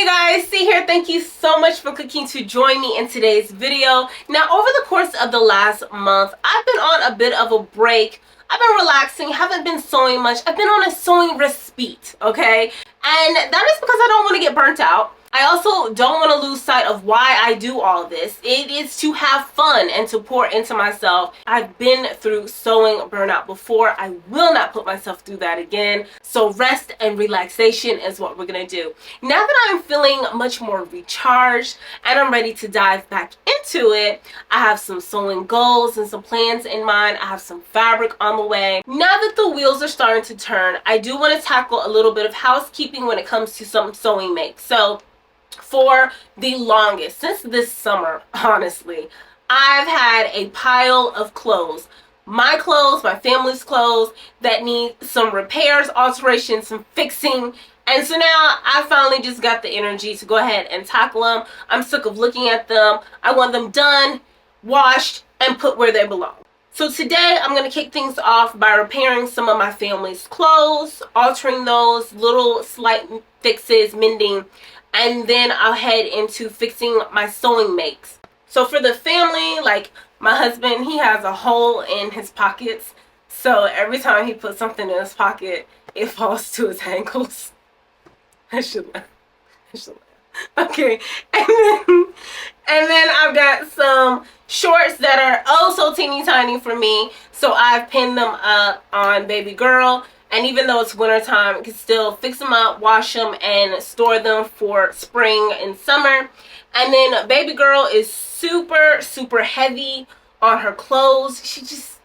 Hey guys, see here. Thank you so much for clicking to join me in today's video. Now, over the course of the last month, I've been on a bit of a break. I've been relaxing, haven't been sewing much. I've been on a sewing respite, okay? And that is because I don't want to get burnt out. I also don't want to lose sight of why I do all this. It is to have fun and to pour into myself. I've been through sewing burnout before. I will not put myself through that again. So rest and relaxation is what we're going to do. Now that I'm feeling much more recharged and I'm ready to dive back into it, I have some sewing goals and some plans in mind. I have some fabric on the way. Now that the wheels are starting to turn, I do want to tackle a little bit of housekeeping when it comes to some sewing makes. So for the longest, since this summer, honestly, I've had a pile of clothes. My clothes, my family's clothes that need some repairs, alterations, some fixing. And so now I finally just got the energy to go ahead and tackle them. I'm sick of looking at them. I want them done, washed, and put where they belong. So today I'm going to kick things off by repairing some of my family's clothes, altering those, little slight fixes, mending, and then I'll head into fixing my sewing makes. So for the family, like my husband, he has a hole in his pockets. So every time he puts something in his pocket, it falls to his ankles. I should laugh. Okay, and then I've got some shorts that are oh so teeny tiny for me. So I've pinned them up on baby girl. And even though it's winter time, I can still fix them up, wash them, and store them for spring and summer. And then baby girl is super, super heavy on her clothes.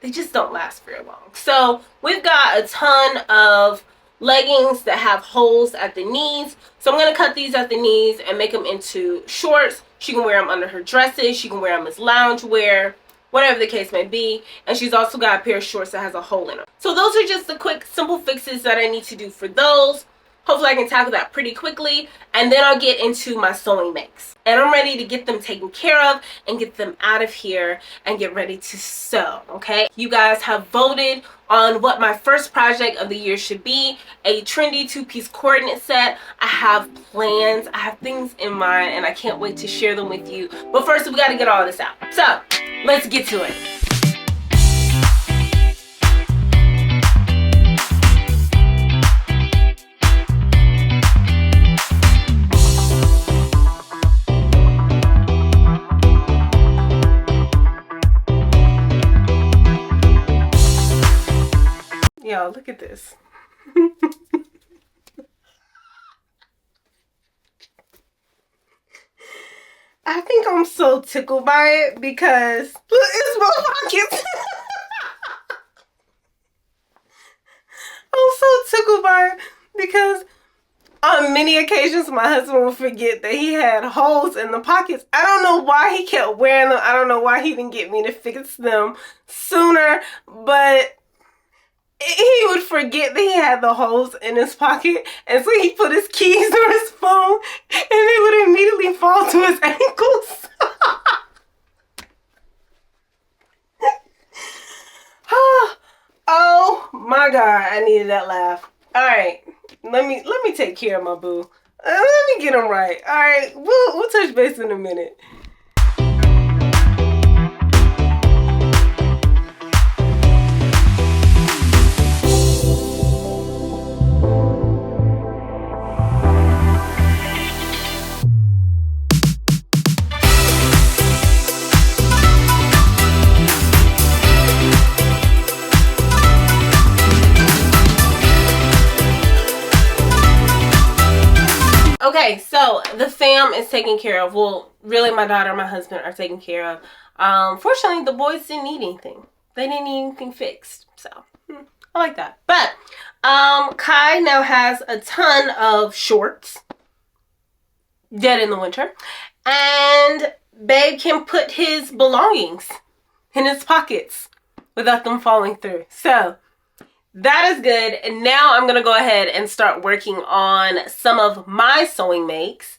They just don't last very long. So we've got a ton of leggings that have holes at the knees. So I'm going to cut these at the knees and make them into shorts. She can wear them under her dresses. She can wear them as lounge wear, whatever the case may be. And she's also got a pair of shorts that has a hole in them. So those are just the quick, simple fixes that I need to do for those. Hopefully I can tackle that pretty quickly. And then I'll get into my sewing makes. And I'm ready to get them taken care of and get them out of here and get ready to sew, okay? You guys have voted on what my first project of the year should be. A trendy two-piece coordinate set. I have plans. I have things in mind and I can't wait to share them with you. But first we got to get all this out. So let's get to it. Y'all, look at this. I think I'm so tickled by it because look, it's my pockets. I'm so tickled by it because on many occasions my husband will forget that he had holes in the pockets. I don't know why he kept wearing them. I don't know why he didn't get me to fix them sooner, but he would forget that he had the holes in his pocket, and so he put his keys or his phone, and they would immediately fall to his ankles. Oh my God, I needed that laugh. All right, let me take care of my boo. Let me get him right. All right, we'll touch base in a minute. Okay, so the fam is taken care of. Well, really my daughter and my husband are taken care of. Fortunately, the boys didn't need anything. They didn't need anything fixed. So, I like that. But, Kai now has a ton of shorts. Dead in the winter. And Babe can put his belongings in his pockets without them falling through. So, that is good. And now I'm going to go ahead and start working on some of my sewing makes.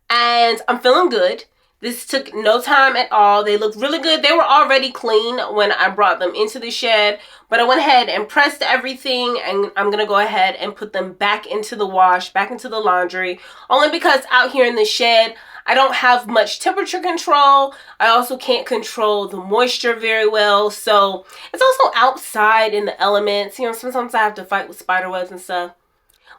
And I'm feeling good. This took no time at all. They look really good. They were already clean when I brought them into the shed, but I went ahead and pressed everything, and I'm gonna go ahead and put them back into the wash, back into the laundry, only because out here in the shed, I don't have much temperature control. I also can't control the moisture very well, so it's also outside in the elements. You know, sometimes I have to fight with spider webs and stuff.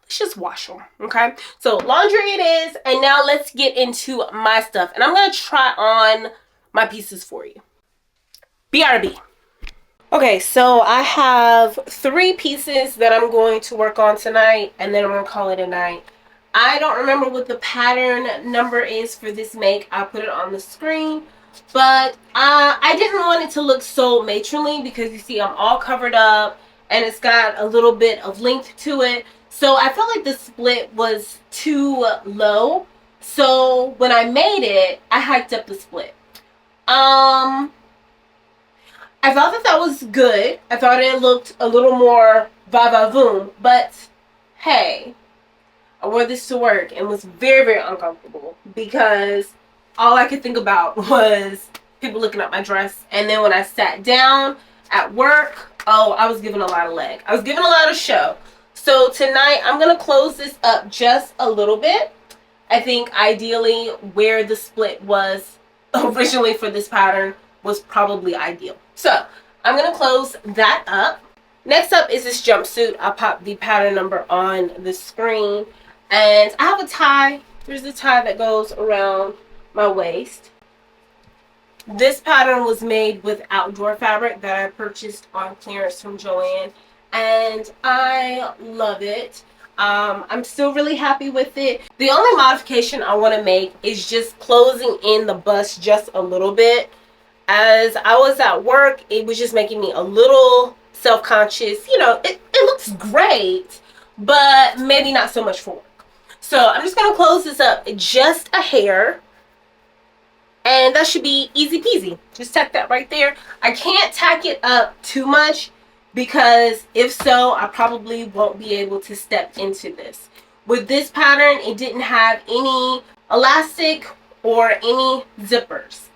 Let's just wash them, okay? So laundry it is, and now let's get into my stuff. And I'm gonna try on my pieces for you. BRB. Okay, so I have 3 pieces that I'm going to work on tonight, and then I'm gonna call it a night. I don't remember what the pattern number is for this make. I'll put it on the screen. But I didn't want it to look so matronly because you see I'm all covered up and it's got a little bit of length to it. So I felt like the split was too low. So when I made it, I hiked up the split. I thought that was good. I thought it looked a little more va-va-voom. But hey, I wore this to work and was very, very uncomfortable because all I could think about was people looking at my dress. And then when I sat down at work, oh, I was giving a lot of leg. I was giving a lot of show. So tonight I'm going to close this up just a little bit. I think ideally where the split was originally for this pattern was probably ideal. So I'm going to close that up. Next up is this jumpsuit. I'll pop the pattern number on the screen. And I have a tie. There's a tie that goes around my waist. This pattern was made with outdoor fabric that I purchased on clearance from Joann, and I love it. I'm still really happy with it. The only modification I want to make is just closing in the bust just a little bit. As I was at work, it was just making me a little self-conscious. You know, it looks great, but maybe not so much for work. So I'm just going to close this up just a hair. And that should be easy peasy. Just tack that right there. I can't tack it up too much because if so, I probably won't be able to step into this. With this pattern, it didn't have any elastic or any zippers.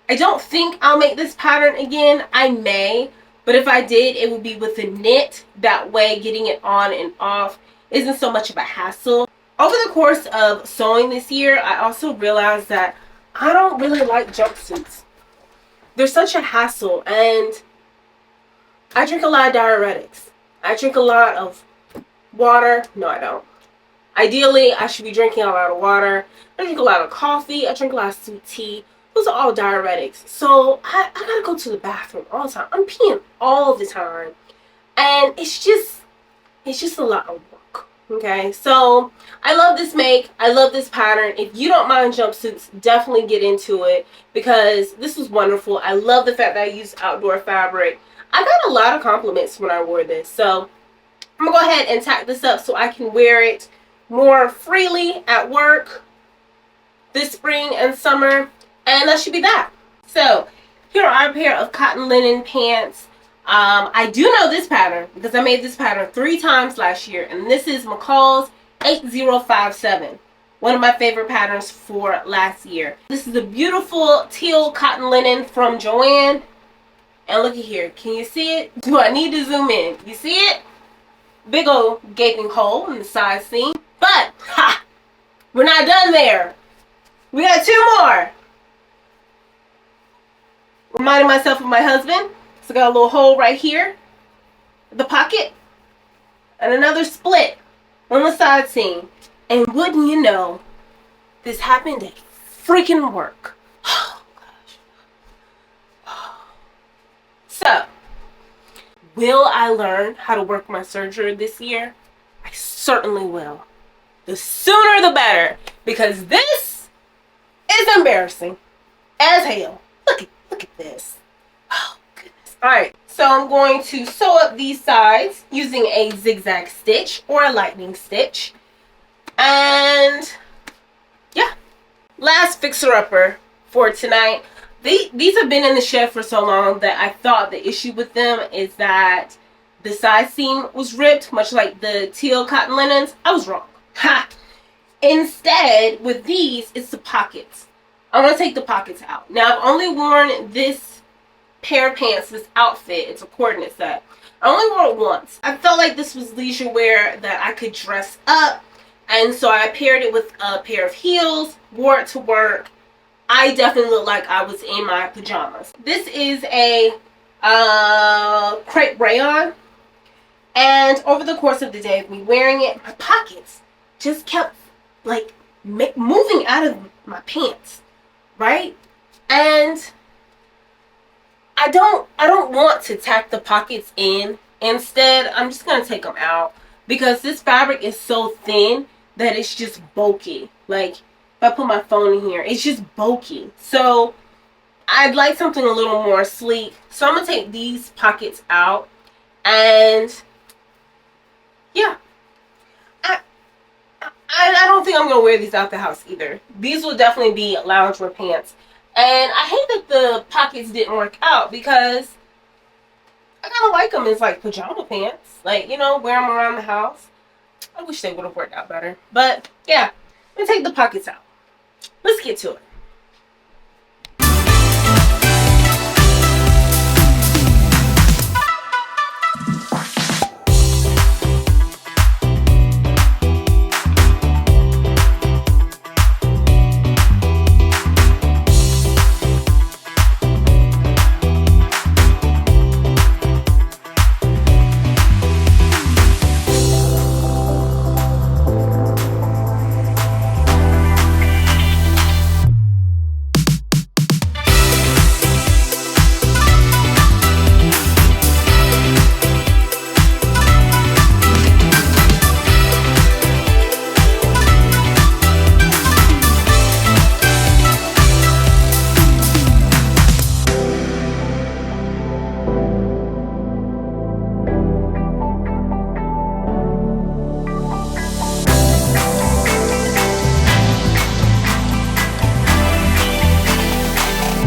I don't think I'll make this pattern again. I may, but if I did, it would be with a knit. That way, getting it on and off isn't so much of a hassle. Over the course of sewing this year, I also realized that I don't really like jumpsuits. They're such a hassle, and I drink a lot of diuretics. I drink a lot of water. No, I don't. Ideally, I should be drinking a lot of water. I drink a lot of coffee. I drink a lot of sweet tea. Those are all diuretics. So I gotta go to the bathroom all the time. I'm peeing all the time. And it's just a lot of work. Okay, so I love this make. I love this pattern. If you don't mind jumpsuits, definitely get into it because this is wonderful. I love the fact that I used outdoor fabric. I got a lot of compliments when I wore this. So I'm going to go ahead and tack this up so I can wear it more freely at work this spring and summer. And that should be that. So here are a pair of cotton linen pants. I do know this pattern because I made this pattern 3 times last year, and this is McCall's 8057, one of my favorite patterns for last year. This is a beautiful teal cotton linen from Joann, and look at here, can you see it? Do I need to zoom in? You see it? Big old gaping hole in the side seam, but ha, we're not done there. We got 2 more. Reminding myself of my husband. So got a little hole right here, the pocket, and another split on the side seam. And wouldn't you know, this happened at freaking work. Oh, gosh. So, will I learn how to work my serger this year? I certainly will. The sooner the better, because this is embarrassing as hell. Look at this. Alright, so I'm going to sew up these sides using a zigzag stitch or a lightning stitch. And yeah, last fixer-upper for tonight. These have been in the shed for so long that I thought the issue with them is that the side seam was ripped, much like the teal cotton linens. I was wrong. Ha! Instead, with these, it's the pockets. I'm going to take the pockets out. Now, I've only worn this pair of pants, this outfit. It's a coordinate set. I only wore it once. I felt like this was leisure wear that I could dress up. And so I paired it with a pair of heels, wore it to work. I definitely looked like I was in my pajamas. This is a crepe rayon. And over the course of the day of me wearing it, my pockets just kept like moving out of my pants, right? And I don't want to tack the pockets in. Instead, I'm just gonna take them out because this fabric is so thin that it's just bulky. Like if I put my phone in here, it's just bulky. So I'd like something a little more sleek. So I'm gonna take these pockets out, and yeah, I don't think I'm gonna wear these out the house either. These will definitely be loungewear pants. And I hate that the pockets didn't work out because I kind of like them as like pajama pants. Like, you know, wear them around the house. I wish they would have worked out better. But yeah, I'm gonna take the pockets out. Let's get to it.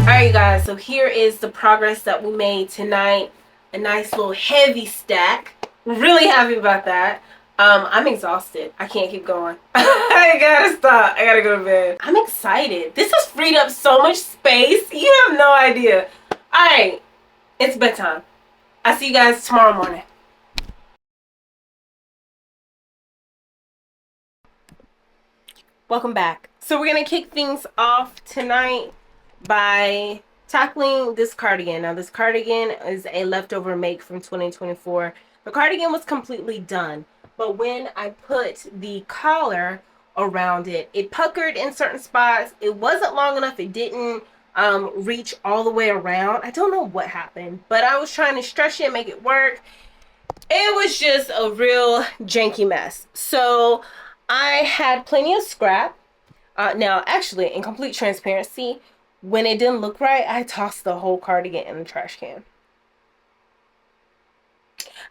Alright guys, so here is the progress that we made tonight. A nice little heavy stack. Really happy about that. I'm exhausted. I can't keep going. I gotta stop. I gotta go to bed. I'm excited. This has freed up so much space. You have no idea. Alright, it's bedtime. I'll see you guys tomorrow morning. Welcome back. So we're gonna kick things off tonight by tackling this cardigan. Now this cardigan is a leftover make from 2024. The cardigan was completely done, but when I put the collar around it, it puckered in certain spots. It wasn't long enough. It didn't reach all the way around. I don't know what happened, but I was trying to stretch it and make it work. It was just a real janky mess. So I had plenty of scrap. Now actually, in complete transparency, when it didn't look right, I tossed the whole cardigan in the trash can.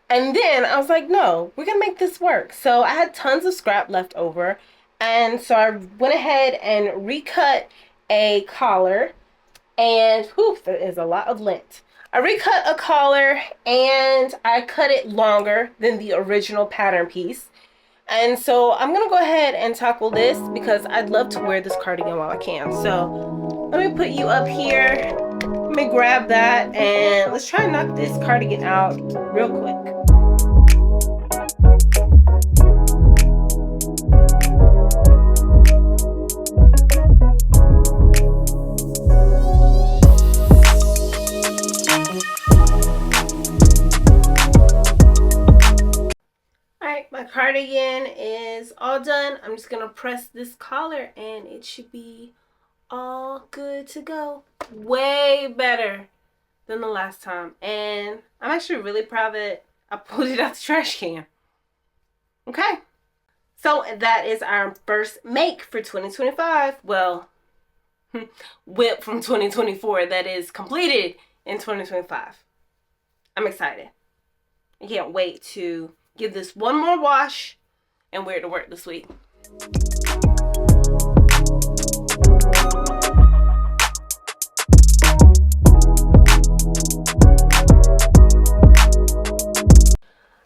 And then I was like, no, we're going to make this work. So I had tons of scrap left over. And so I went ahead and recut a collar. And whew, there is a lot of lint. I recut a collar and I cut it longer than the original pattern piece. And so I'm going to go ahead and tackle this because I'd love to wear this cardigan while I can. So let me put you up here. Let me grab that and let's try and knock this cardigan out real quick. My cardigan is all done. I'm just gonna press this collar and it should be all good to go. Way better than the last time. And I'm actually really proud that I pulled it out the trash can. Okay. So that is our first make for 2025. Well, whip from 2024 that is completed in 2025. I'm excited. I can't wait to give this one more wash and wear it to work this week.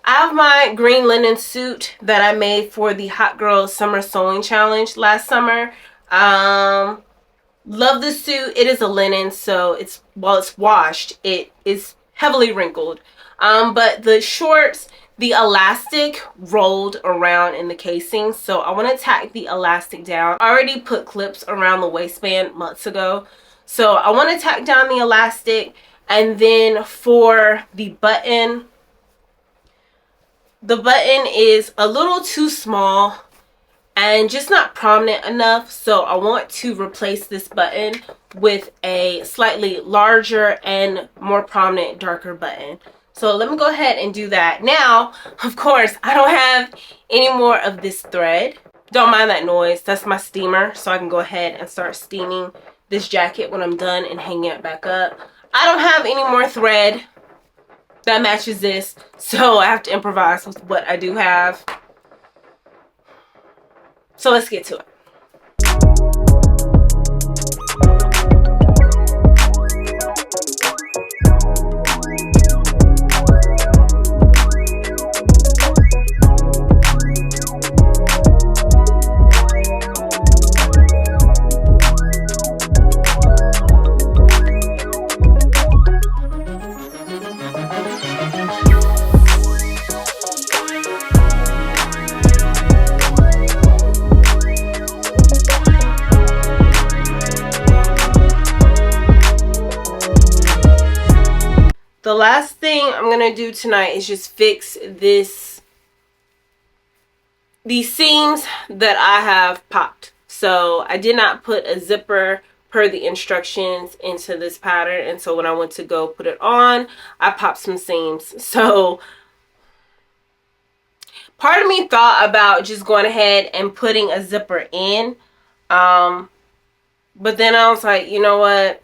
I have my green linen suit that I made for the Hot Girl Summer Sewing Challenge last summer. Love the suit. It is a linen, so it's, while it's washed, it is heavily wrinkled. But the shorts, the elastic rolled around in the casing, so I want to tack the elastic down. I already put clips around the waistband months ago, so I want to tack down the elastic. And then for the button is a little too small and just not prominent enough, so I want to replace this button with a slightly larger and more prominent, darker button. So let me go ahead and do that. Now, of course, I don't have any more of this thread. Don't mind that noise. That's my steamer, so I can go ahead and start steaming this jacket when I'm done and hanging it back up. I don't have any more thread that matches this, so I have to improvise with what I do have. So let's get to it. The last thing I'm gonna do tonight is just fix these seams that I have popped. So I did not put a zipper per the instructions into this pattern, and so when I went to go put it on, I popped some seams. So part of me thought about just going ahead and putting a zipper in, but then I was like, you know what?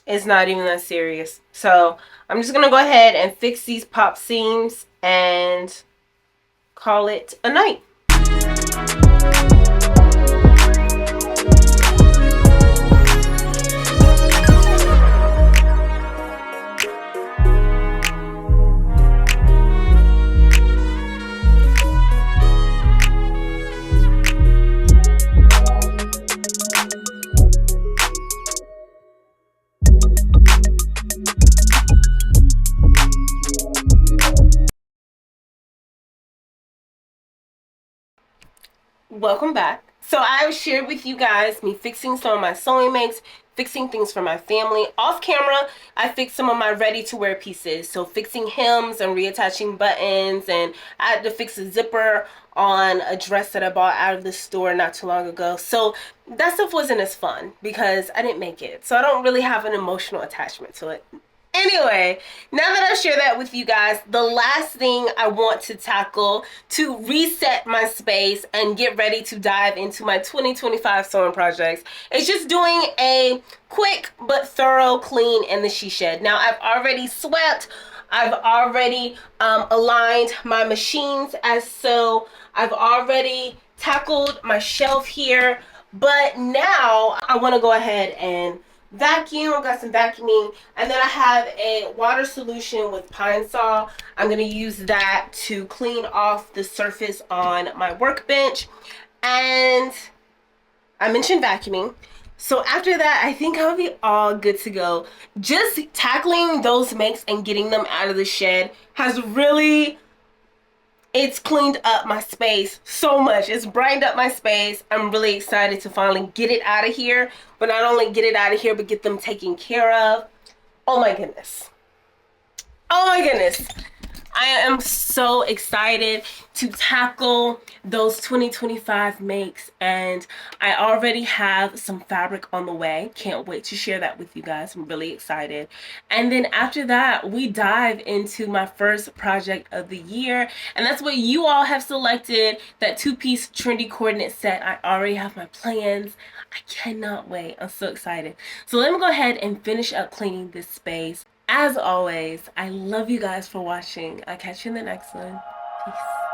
It's not even that serious. So I'm just gonna go ahead and fix these pop seams and call it a night. Welcome back. So I've shared with you guys me fixing some of my sewing makes, fixing things for my family. Off camera, I fixed some of my ready-to-wear pieces. So fixing hems and reattaching buttons, and I had to fix a zipper on a dress that I bought out of the store not too long ago. So that stuff wasn't as fun because I didn't make it. So I don't really have an emotional attachment to it. Anyway, now that I've shared that with you guys, the last thing I want to tackle to reset my space and get ready to dive into my 2025 sewing projects is just doing a quick but thorough clean in the she shed. Now, I've already swept. I've already aligned my machines as so. I've already tackled my shelf here. But now I want to go ahead and vacuum. Got some vacuuming, and then I have a water solution with Pine Sol. I'm going to use that to clean off the surface on my workbench. And I mentioned vacuuming, so after that I think I'll be all good to go. Just tackling those makes and getting them out of the shed has really, it's cleaned up my space so much. It's brightened up my space. I'm really excited to finally get it out of here. But not only get it out of here, but get them taken care of. Oh my goodness. Oh my goodness. I am so excited to tackle those 2025 makes, and I already have some fabric on the way. Can't wait to share that with you guys. I'm really excited. And then after that, we dive into my first project of the year, and that's what you all have selected, that two-piece trendy coordinate set. I already have my plans. I cannot wait. I'm so excited. So let me go ahead and finish up cleaning this space. As always, I love you guys for watching. I'll catch you in the next one. Peace.